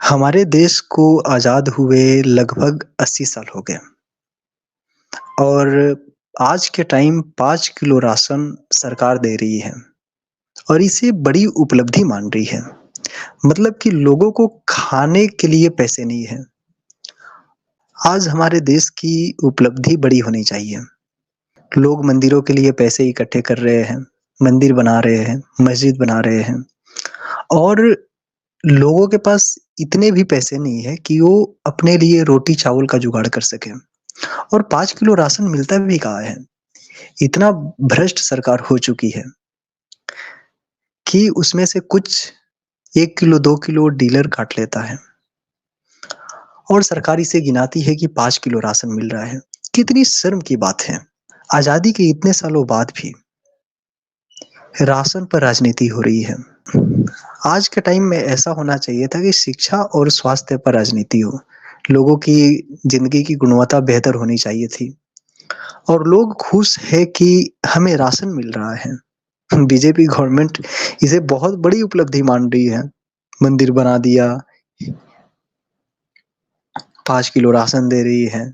हमारे देश को आज़ाद हुए लगभग 80 साल हो गए और आज के टाइम 5 किलो राशन सरकार दे रही है और इसे बड़ी उपलब्धि मान रही है। मतलब कि लोगों को खाने के लिए पैसे नहीं है। आज हमारे देश की उपलब्धि बड़ी होनी चाहिए। लोग मंदिरों के लिए पैसे इकट्ठे कर रहे हैं, मंदिर बना रहे हैं, मस्जिद बना रहे हैं और लोगों के पास इतने भी पैसे नहीं है कि वो अपने लिए रोटी-चावल का जुगाड़ कर सकें। और 5 किलो राशन मिलता भी कहाँ है? इतना भ्रष्ट सरकार हो चुकी है कि उसमें से कुछ 1 किलो, 2 किलो डीलर काट लेता है और सरकार इसे गिनाती है कि 5 किलो राशन मिल रहा है। कितनी शर्म की बात है। आज़ादी के इतने सालों बाद भी राशन पर राजनीति हो रही है। आज के टाइम में ऐसा होना चाहिए था कि शिक्षा और स्वास्थ्य पर राजनीति हो। लोगों की ज़िंदगी की गुणवत्ता बेहतर होनी चाहिए थी और लोग खुश हैं कि हमें राशन मिल रहा है। बीजेपी गवर्नमेंट इसे बहुत बड़ी उपलब्धि मान रही है। मंदिर बना दिया, 5 किलो राशन दे रही है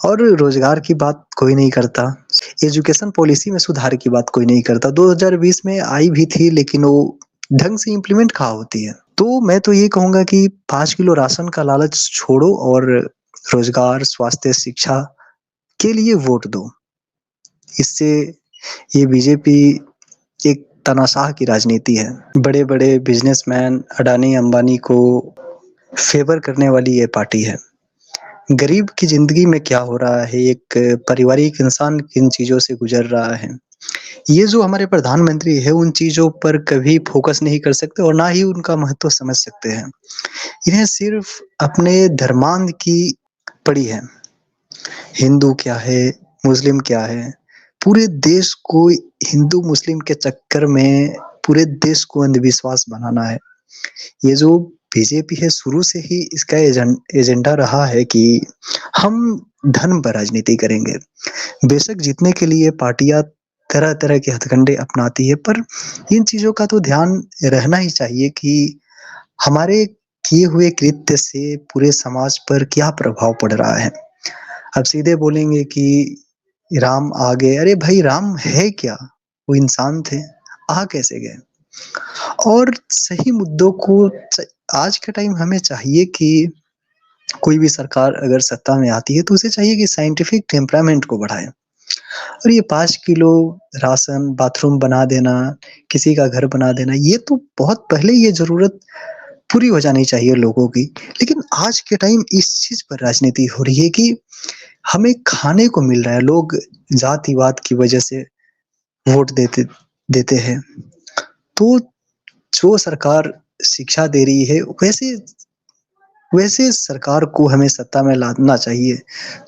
और रोजगार की बात कोई नहीं करता। एजुकेशन पॉलिसी में सुधार की बात कोई नहीं करता। 2020 में आई भी थी लेकिन वो ढंग से इम्प्लीमेंट कहाँ होती है। तो मैं तो ये कहूँगा कि 5 किलो राशन का लालच छोड़ो और रोजगार, स्वास्थ्य, शिक्षा के लिए वोट दो। इससे ये बीजेपी एक तानाशाह की राजनीति है। बड़े-बड़े बिजनेसमैन अडानी अंबानी को फेवर करने वाली ये पार्टी है। गरीब की ज़िंदगी में क्या हो रहा है, एक पारिवारिक इंसान किन चीज़ों से गुज़र रहा है, ये जो हमारे प्रधानमंत्री हैं उन चीज़ों पर कभी फ़ोकस नहीं कर सकते और ना ही उनका महत्व समझ सकते हैं। इन्हें सिर्फ़ अपने धर्मांध की पड़ी है। हिंदू क्या है, मुस्लिम क्या है, पूरे देश को हिंदू मुस्लिम के चक्कर में पूरे देश को अंधविश्वास बनाना है। ये जो बीजेपी है शुरू से ही इसका एजेंडा रहा है कि हम धर्म पर राजनीति करेंगे। बेशक जीतने के लिए पार्टियाँ तरह-तरह के हथकंडे अपनाती है पर इन चीज़ों का तो ध्यान रहना ही चाहिए कि हमारे किए हुए कृत्य से पूरे समाज पर क्या प्रभाव पड़ रहा है। अब सीधे बोलेंगे कि राम आ गए, अरे भाई राम है क्या? वो इंसान थे, आ कैसे गए? और सही मुद्दों को च आज के टाइम हमें चाहिए कि कोई भी सरकार अगर सत्ता में आती है तो उसे चाहिए कि साइंटिफिक टेम्परामेंट को बढ़ाए। और ये 5 किलो राशन, बाथरूम बना देना, किसी का घर बना देना, ये तो बहुत पहले ये ज़रूरत पूरी हो जानी चाहिए लोगों की। लेकिन आज के टाइम इस चीज़ पर राजनीति हो रही है कि हमें खाने को मिल रहा है, लोग जातिवाद की वजह से वोट देते देते हैं। तो जो सरकार शिक्षा दे रही है, वैसे वैसे सरकार को हमें सत्ता में लाना चाहिए,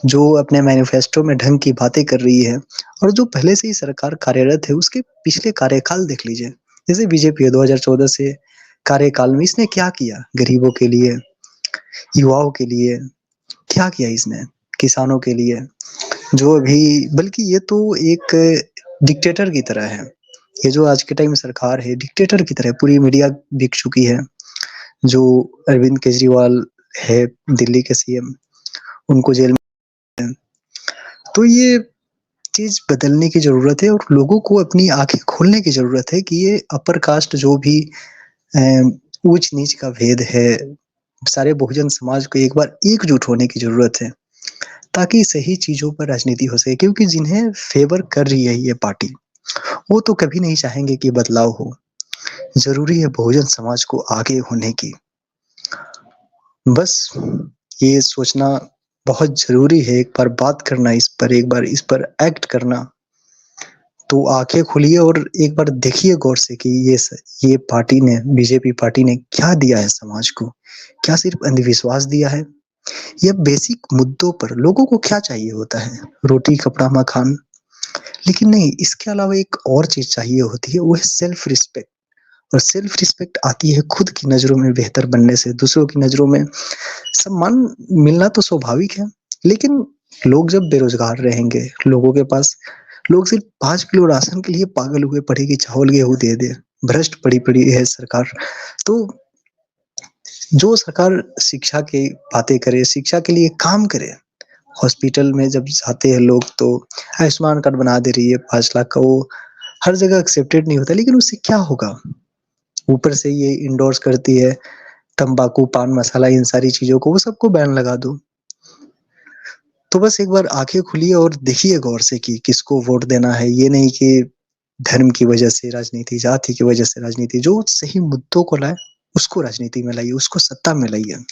जो अपने मैनिफेस्टो में ढंग की बातें कर रही है और जो पहले से ही सरकार कार्यरत है, उसके पिछले कार्यकाल देख लीजिए। जैसे बीजेपी है 2014 से कार्यकाल में इसने क्या किया गरीबों के लिए, युवाओं के लिए, क्या किया इसने? किसानों के लिए, जो अभी बल्कि ये तो एक डिक्टेटर की तरह है। ये जो आज के टाइम सरकार है, डिक्टेटर की तरह पूरी मीडिया बिक चुकी है। जो अरविंद केजरीवाल है दिल्ली के सीएम, उनको जेल में तो ये चीज़ बदलने की ज़रूरत है और लोगों को अपनी आँखें खोलने की ज़रूरत है कि ये अपर कास्ट जो भी अ, ऊँच-नीच का भेद है, सारे बहुजन समाज को एक बार एकजुट होने की ज़रूरत है, ताकि सही चीज़ों पर राजनीति हो सके क्योंकि जिन्हें फ़ेवर कर रही है ये पार्टी, वो तो कभी नहीं चाहेंगे कि बदलाव हो। ज़रूरी है बहुजन समाज को आगे होने की। बस ये सोचना बहुत ज़रूरी है, एक बार बात करना इस पर, एक बार इस पर एक्ट करना। तो आँखें खोलिए और एक बार देखिए गौर से कि ये पार्टी ने बीजेपी पार्टी ने क्या दिया है समाज को? क्या सिर्फ़ अंधविश्वास दिया है? या बेसिक मुद्दों पर लोगों को क्या चाहिए होता है? रोटी, कपड़ा, मकान। लेकिन नहीं, इसके अलावा एक और चीज़ चाहिए होती है, वो है सेल्फ रिस्पेक्ट और सेल्फ रिस्पेक्ट आती है खुद की नज़रों में बेहतर बनने से, दूसरों की नज़रों में सम्मान मिलना तो स्वाभाविक है, लेकिन लोग जब बेरोज़गार रहेंगे, लोग सिर्फ़ 5 किलो राशन के लिए पागल हुए पड़े कि चावल गेहूँ दे दे, भ्रष्ट पड़ी पड़ी है सरकार। तो जो सरकार शिक्षा की बातें करे, शिक्षा के लिए काम करे, हॉस्पिटल में जब जाते हैं लोग तो आयुष्मान कार्ड बना दे रही है 5 लाख का, वो हर जगह एक्सेप्टेड नहीं होता, लेकिन उससे क्या होगा? ऊपर से ये इंडोर्स करती है तंबाकू, पान मसाला, इन सारी चीज़ों को, वो सबको बैन लगा दो। तो बस एक बार आँखें खोलिए और देखिए गौर से कि किसको वोट देना है। ये नहीं कि धर्म की वजह से राजनीति, जाति की वजह से राजनीति, जो सही मुद्दों को लाए, उसको राजनीति में लाइए, उसको सत्ता में लाइए।